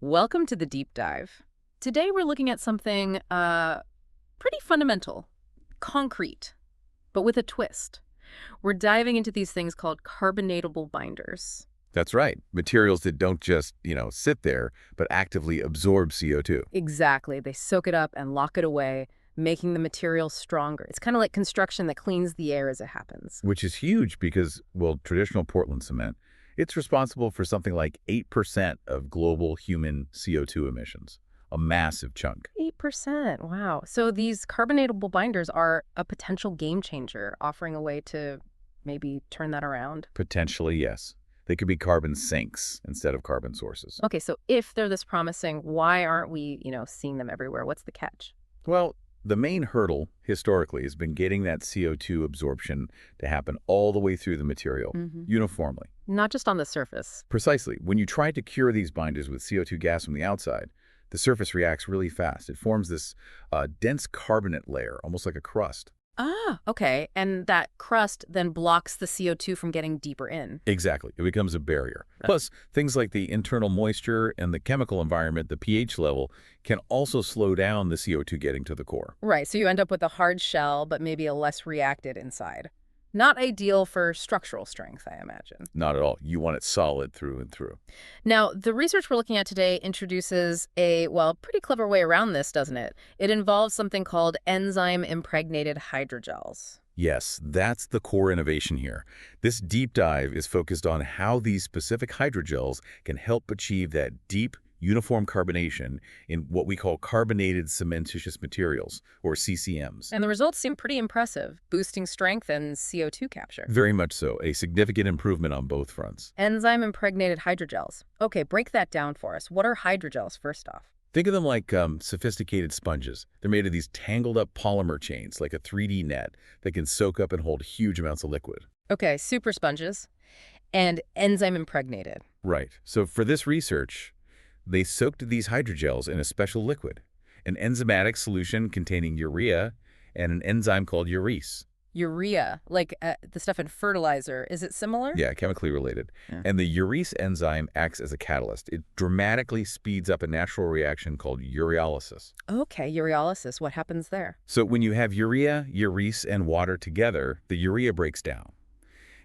Welcome to the deep dive. Today we're looking at something pretty fundamental, concrete, but with a twist. We're diving into these things called carbonatable binders. That's right. Materials that don't just, sit there, but actively absorb CO2. Exactly. They soak it up and lock it away, making the material stronger. It's kind of like construction that cleans the air as it happens. Which is huge because, well, traditional Portland cement, it's responsible for something like 8% of global human CO2 emissions, a massive chunk. 8%. Wow. So these carbonatable binders are a potential game changer, offering a way to maybe turn that around. Potentially, yes. They could be carbon sinks instead of carbon sources. Okay, so if they're this promising, why aren't we, seeing them everywhere? What's the catch? Well, the main hurdle, historically, has been getting that CO2 absorption to happen all the way through the material, uniformly. Not just on the surface. Precisely. When you try to cure these binders with CO2 gas from the outside, the surface reacts really fast. It forms this dense carbonate layer, almost like a crust. Ah, okay. And that crust then blocks the CO2 from getting deeper in. Exactly. It becomes a barrier. Plus, things like the internal moisture and the chemical environment, the pH level, can also slow down the CO2 getting to the core. Right, so you end up with a hard shell, but maybe a less reacted inside. Not ideal for structural strength, I imagine. Not at all. You want it solid through and through. Now, the research we're looking at today introduces a, well, pretty clever way around this, doesn't it? It involves something called enzyme-impregnated hydrogels. Yes, that's the core innovation here. This deep dive is focused on how these specific hydrogels can help achieve that deep, uniform carbonation in what we call carbonated cementitious materials, or CCMs. And the results seem pretty impressive, boosting strength and CO2 capture. Very much so, a significant improvement on both fronts. Enzyme-impregnated hydrogels. Okay, break that down for us. What are hydrogels, first off? Think of them like sophisticated sponges. They're made of these tangled up polymer chains, like a 3D net, that can soak up and hold huge amounts of liquid. Okay, super sponges and enzyme-impregnated. Right. So for this research, they soaked these hydrogels in a special liquid, an enzymatic solution containing urea and an enzyme called urease. Urea, like the stuff in fertilizer. Is it similar? Yeah, chemically related. Yeah. And the urease enzyme acts as a catalyst. It dramatically speeds up a natural reaction called ureolysis. Okay, ureolysis. What happens there? So when you have urea, urease, and water together, the urea breaks down.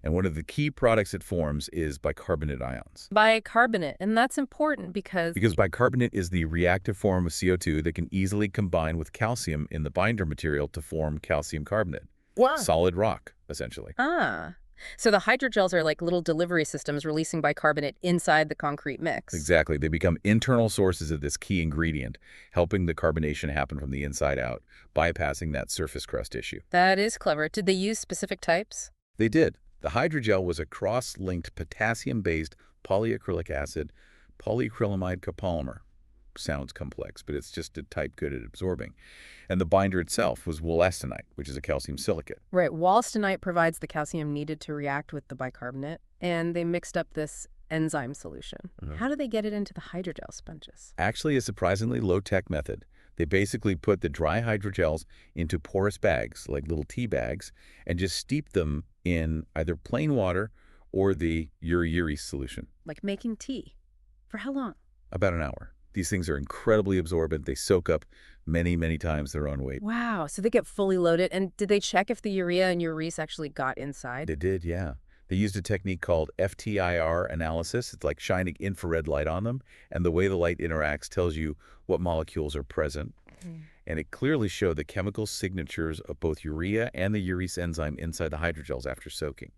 And one of the key products it forms is bicarbonate ions. Bicarbonate, and that's important because... Because bicarbonate is the reactive form of CO2 that can easily combine with calcium in the binder material to form calcium carbonate. Wow. Solid rock, essentially. Ah. So the hydrogels are like little delivery systems releasing bicarbonate inside the concrete mix. Exactly. They become internal sources of this key ingredient, helping the carbonation happen from the inside out, bypassing that surface crust issue. That is clever. Did they use specific types? They did. The hydrogel was a cross-linked potassium-based polyacrylic acid polyacrylamide copolymer. Sounds complex, but it's just a type good at absorbing. And the binder itself was wollastonite, which is a calcium silicate. Right. Wollastonite provides the calcium needed to react with the bicarbonate, and they mixed up this enzyme solution. How do they get it into the hydrogel sponges? Actually, a surprisingly low-tech method. They basically put the dry hydrogels into porous bags, like little tea bags, and just steep them in either plain water or the urease solution. Like making tea. For how long? About an hour. These things are incredibly absorbent. They soak up many, many times their own weight. Wow. So they get fully loaded. And did they check if the urea and urease actually got inside? They did, yeah. They used a technique called FTIR analysis. It's like shining infrared light on them, and the way the light interacts tells you what molecules are present. And it clearly showed the chemical signatures of both urea and the urease enzyme inside the hydrogels after soaking.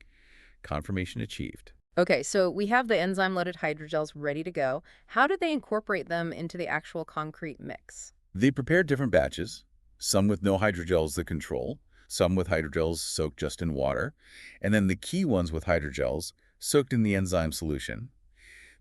Confirmation achieved. Okay, so we have the enzyme-loaded hydrogels ready to go. How did they incorporate them into the actual concrete mix? They prepared different batches, some with no hydrogels to control, some with hydrogels soaked just in water, and then the key ones with hydrogels soaked in the enzyme solution.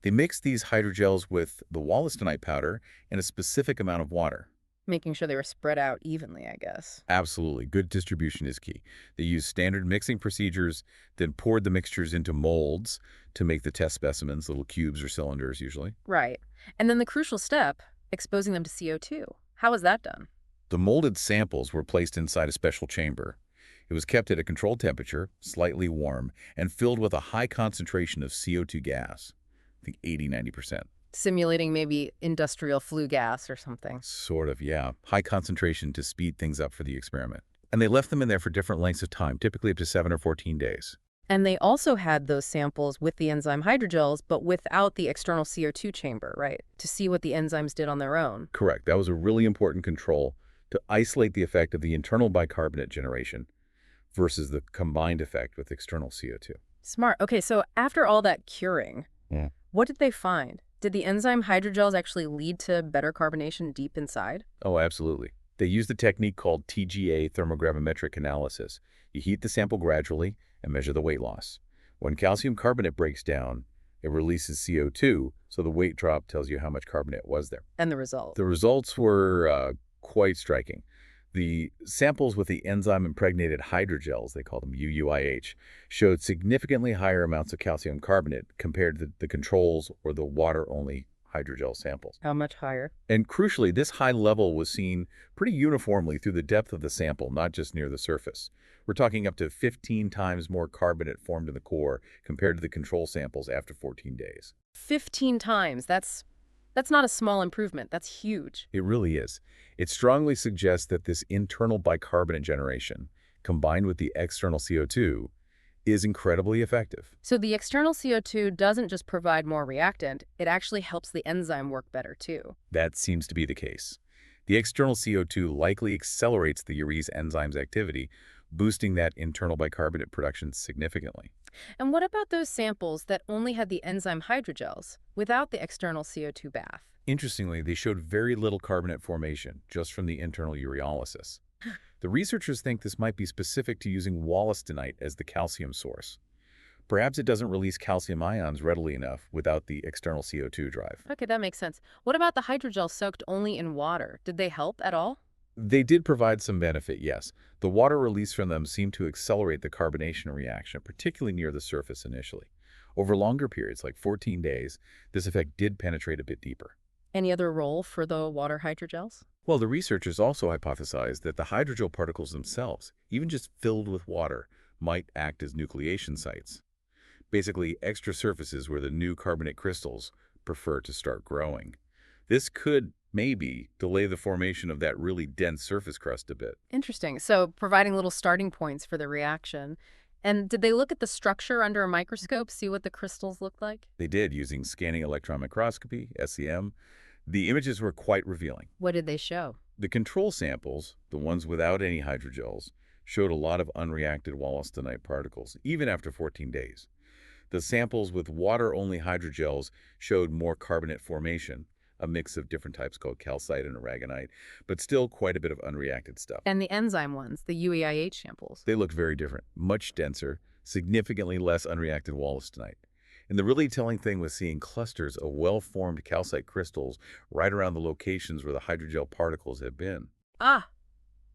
They mixed these hydrogels with the wollastonite powder and a specific amount of water. Making sure they were spread out evenly, I guess. Absolutely. Good distribution is key. They used standard mixing procedures, then poured the mixtures into molds to make the test specimens, little cubes or cylinders usually. Right. And then the crucial step, exposing them to CO2. How was that done? The molded samples were placed inside a special chamber. It was kept at a controlled temperature, slightly warm, and filled with a high concentration of CO2 gas, I think 80–90%. Simulating maybe industrial flue gas or something. Sort of, yeah. High concentration to speed things up for the experiment. And they left them in there for different lengths of time, typically up to 7 or 14 days. And they also had those samples with the enzyme hydrogels, but without the external CO2 chamber, right? To see what the enzymes did on their own. Correct. That was a really important control to isolate the effect of the internal bicarbonate generation versus the combined effect with external CO2. Smart. Okay, so after all that curing, Yeah. what did they find? Did the enzyme hydrogels actually lead to better carbonation deep inside? Oh, absolutely. They used a technique called TGA thermogravimetric analysis. You heat the sample gradually and measure the weight loss. When calcium carbonate breaks down, it releases CO2, so the weight drop tells you how much carbonate was there. And the result? The results were quite striking. The samples with the enzyme-impregnated hydrogels, they call them UUIH, showed significantly higher amounts of calcium carbonate compared to the controls or the water-only hydrogel samples. How much higher? And crucially, this high level was seen pretty uniformly through the depth of the sample, not just near the surface. We're talking up to 15 times more carbonate formed in the core compared to the control samples after 14 days. 15 times. That's not a small improvement. That's huge. It really is. It strongly suggests that this internal bicarbonate generation, combined with the external CO2, is incredibly effective. So the external CO2 doesn't just provide more reactant, it actually helps the enzyme work better too. That seems to be the case. The external CO2 likely accelerates the urease enzyme's activity, boosting that internal bicarbonate production significantly. And what about those samples that only had the enzyme hydrogels without the external CO2 bath? Interestingly, they showed very little carbonate formation just from the internal uriolysis. The researchers think this might be specific to using wollastonite as the calcium source. Perhaps it doesn't release calcium ions readily enough without the external CO2 drive. Okay, that makes sense. What about the hydrogels soaked only in water? Did they help at all? They did provide some benefit, yes. The water released from them seemed to accelerate the carbonation reaction, particularly near the surface initially. Over longer periods, like 14 days, this effect did penetrate a bit deeper. Any other role for the water hydrogels? Well, the researchers also hypothesized that the hydrogel particles themselves, even just filled with water, might act as nucleation sites. Basically, extra surfaces where the new carbonate crystals prefer to start growing. This could, maybe, delay the formation of that really dense surface crust a bit. Interesting. So providing little starting points for the reaction. And did they look at the structure under a microscope, see what the crystals looked like? They did, using scanning electron microscopy, SEM. The images were quite revealing. What did they show? The control samples, the ones without any hydrogels, showed a lot of unreacted wollastonite particles, even after 14 days. The samples with water-only hydrogels showed more carbonate formation, a mix of different types called calcite and aragonite, but still quite a bit of unreacted stuff. And the enzyme ones, the UEIH samples? They look very different, much denser, significantly less unreacted wollastonite. And the really telling thing was seeing clusters of well-formed calcite crystals right around the locations where the hydrogel particles have been. Ah,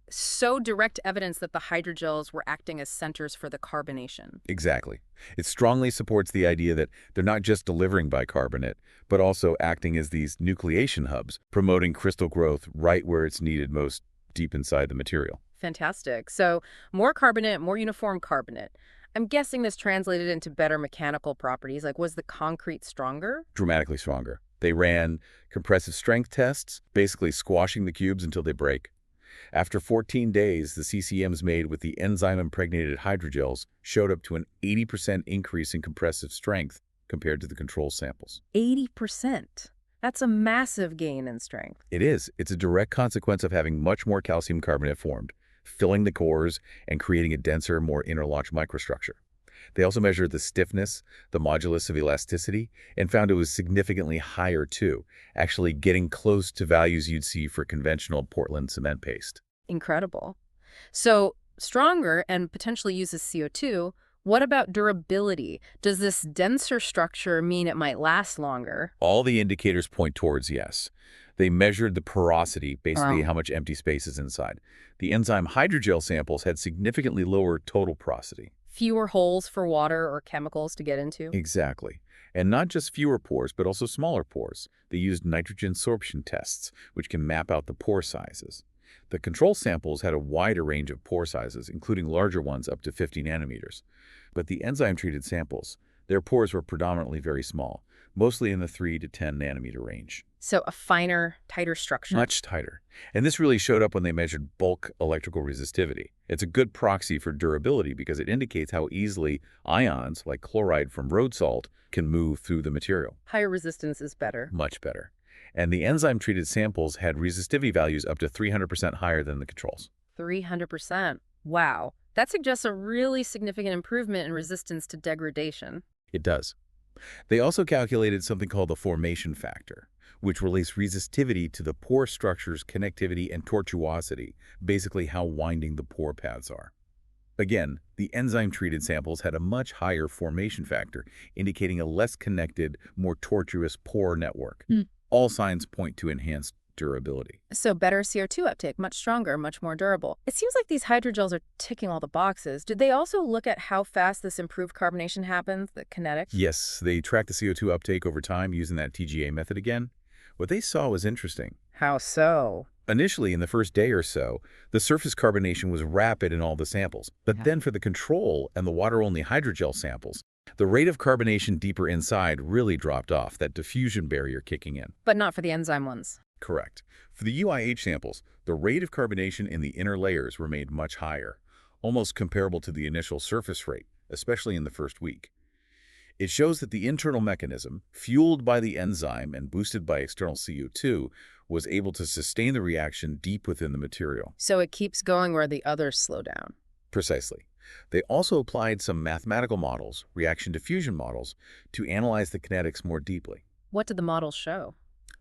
so direct evidence that the hydrogels were acting as centers for the carbonation. Exactly. It strongly supports the idea that they're not just delivering bicarbonate, but also acting as these nucleation hubs, promoting crystal growth right where it's needed most, deep inside the material. Fantastic. So more carbonate, more uniform carbonate. I'm guessing this translated into better mechanical properties. Like, was the concrete stronger? Dramatically stronger. They ran compressive strength tests, basically squashing the cubes until they break. After 14 days, the CCMs made with the enzyme-impregnated hydrogels showed up to an 80% increase in compressive strength compared to the control samples. 80%. That's a massive gain in strength. It is. It's a direct consequence of having much more calcium carbonate formed, filling the cores and creating a denser, more interlocked microstructure. They also measured the stiffness, the modulus of elasticity, and found it was significantly higher too, actually getting close to values you'd see for conventional Portland cement paste. Incredible. So stronger and potentially uses CO2. What about durability? Does this denser structure mean it might last longer? All the indicators point towards yes. They measured the porosity, basically how much empty space is inside. The enzyme hydrogel samples had significantly lower total porosity. Fewer holes for water or chemicals to get into? Exactly. And not just fewer pores, but also smaller pores. They used nitrogen sorption tests, which can map out the pore sizes. The control samples had a wider range of pore sizes, including larger ones up to 50 nanometers. But the enzyme-treated samples, their pores were predominantly very small, mostly in the 3 to 10 nanometer range. So a finer, tighter structure. Much tighter. And this really showed up when they measured bulk electrical resistivity. It's a good proxy for durability because it indicates how easily ions, like chloride from road salt, can move through the material. Higher resistance is better. Much better. And the enzyme-treated samples had resistivity values up to 300% higher than the controls. 300%. Wow. That suggests a really significant improvement in resistance to degradation. It does. They also calculated something called the formation factor, which relates resistivity to the pore structure's connectivity and tortuosity, basically how winding the pore paths are. Again, the enzyme-treated samples had a much higher formation factor, indicating a less connected, more tortuous pore network. All signs point to enhanced durability. So better CO2 uptake, much stronger, much more durable. It seems like these hydrogels are ticking all the boxes. Did they also look at how fast this improved carbonation happens, the kinetics? Yes, they tracked the CO2 uptake over time using that TGA method again. What they saw was interesting. How so? Initially, in the first day or so, the surface carbonation was rapid in all the samples. But then for the control and the water-only hydrogel samples, the rate of carbonation deeper inside really dropped off, that diffusion barrier kicking in. But not for the enzyme ones. Correct. For the UIH samples, the rate of carbonation in the inner layers remained much higher, almost comparable to the initial surface rate, especially in the first week. It shows that the internal mechanism, fueled by the enzyme and boosted by external CO2, was able to sustain the reaction deep within the material. So it keeps going where the others slow down. Precisely. They also applied some mathematical models, reaction diffusion models, to analyze the kinetics more deeply. What did the models show?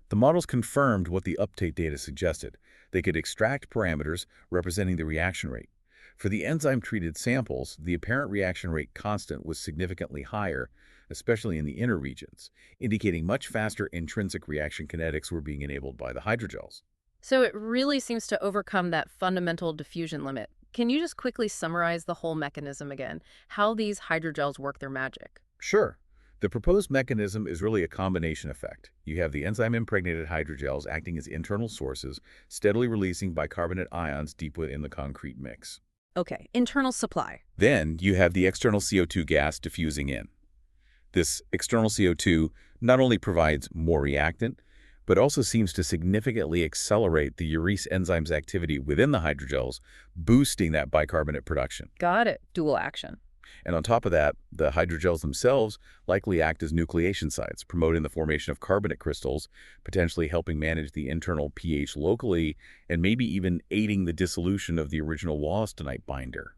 The models confirmed what the uptake data suggested. They could extract parameters representing the reaction rate. For the enzyme-treated samples, the apparent reaction rate constant was significantly higher, especially in the inner regions, indicating much faster intrinsic reaction kinetics were being enabled by the hydrogels. So it really seems to overcome that fundamental diffusion limit. Can you just quickly summarize the whole mechanism again, how these hydrogels work their magic? Sure. The proposed mechanism is really a combination effect. You have the enzyme-impregnated hydrogels acting as internal sources, steadily releasing bicarbonate ions deep within the concrete mix. Okay, internal supply. Then you have the external CO2 gas diffusing in. This external CO2 not only provides more reactant, but also seems to significantly accelerate the urease enzyme's activity within the hydrogels, boosting that bicarbonate production. Got it. Dual action. And on top of that, the hydrogels themselves likely act as nucleation sites, promoting the formation of carbonate crystals, potentially helping manage the internal pH locally, and maybe even aiding the dissolution of the original wollastonite binder.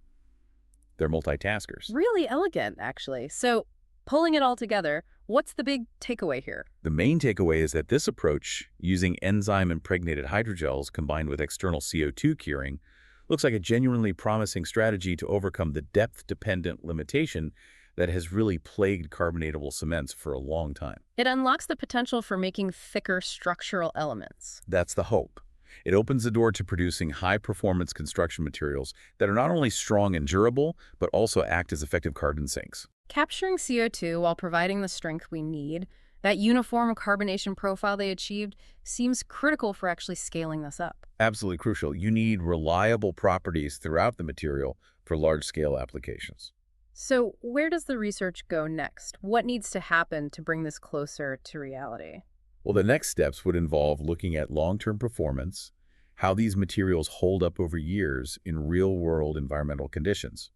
They're multitaskers. Really elegant, actually. So, pulling it all together, what's the big takeaway here? The main takeaway is that this approach, using enzyme-impregnated hydrogels combined with external CO2 curing, looks like a genuinely promising strategy to overcome the depth-dependent limitation that has really plagued carbonatable cements for a long time. It unlocks the potential for making thicker structural elements. That's the hope. It opens the door to producing high-performance construction materials that are not only strong and durable, but also act as effective carbon sinks. Capturing CO2 while providing the strength we need, that uniform carbonation profile they achieved, seems critical for actually scaling this up. Absolutely crucial. You need reliable properties throughout the material for large-scale applications. So where does the research go next? What needs to happen to bring this closer to reality? Well, the next steps would involve looking at long-term performance, how these materials hold up over years in real-world environmental conditions.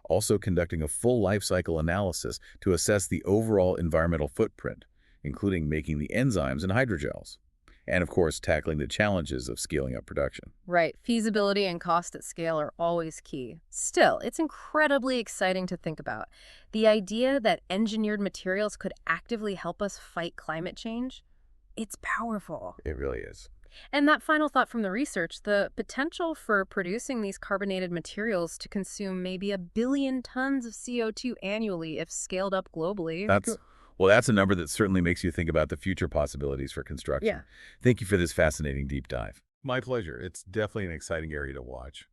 Also conducting a full life cycle analysis to assess the overall environmental footprint, including making the enzymes and hydrogels. And of course, tackling the challenges of scaling up production. Right. Feasibility and cost at scale are always key. Still, it's incredibly exciting to think about. The idea that engineered materials could actively help us fight climate change, it's powerful. It really is. And that final thought from the research, the potential for producing these carbonated materials to consume maybe 1 billion tons of CO2 annually if scaled up globally. That's a number that certainly makes you think about the future possibilities for construction. Yeah. Thank you for this fascinating deep dive. My pleasure. It's definitely an exciting area to watch.